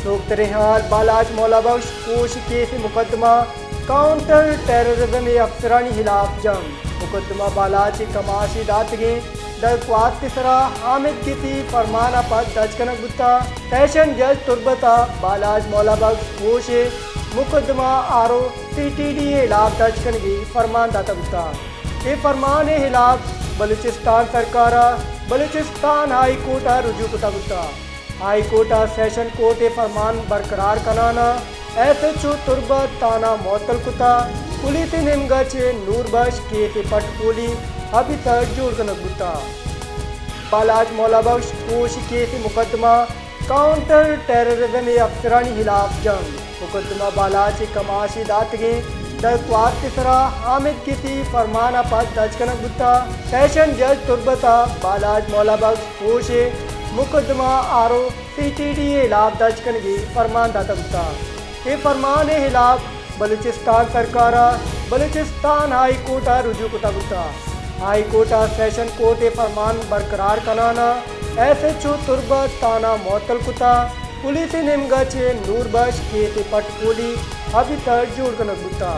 सोख्तरेहाल बालाज मौला बख्श कोश केस मुकदमा काउंटर टेररिज्म अफसरानी खिलाफ जंग मुकदमा बालाज कमाशी दातगे दरख्वास्त तिसरा हामिद किसी फरमाना पर दर्ज कनक बुता सेशन जज तुरबता बालाज मौला बख्श कोश मुकदमा आरो CTD खिलाफ दर्ज कनगी फरमान दाता बुता ये फरमान खिलाफ बलूचिस्तान सरकार बलूचिस्तान हाई कोर्ट रुजू कुता बुता हाई कोर्ट सेशन कोर्ट फरमान बरकरार कनाना SHO तुरबत ताना मोतल कुता पुलिस निमगच नूर बख्श के पटकोली अभी तक जोड़ कनक बुता बालाज मौला बख्श कोश केस मुकदमा काउंटर टेररिज्म अफसरानी खिलाफ जंग मुकदमा बालाज कमाशी दातगे दरख्वास्त तिसरा हामिद किसी फरमाना पर दर्ज कनक बुता सेशन जज तुरबता बालाज मौला बख्श कोश मुकदमा आरो CTD खिलाफ दर्ज कनगी फरमान दाता बुता ये फरमान खिलाफ बलूचिस्तान सरकार बलूचिस्तान हाई कोर्ट रुजू कुता बुता हाई कोर्ट सेशन कोर्ट फरमान बरकरार कनाना SHO तुरबत ताना मोतल कुता पुलिस निमगच नूर बख्श के पटकोली अभी तक जोड़ कनक बुता।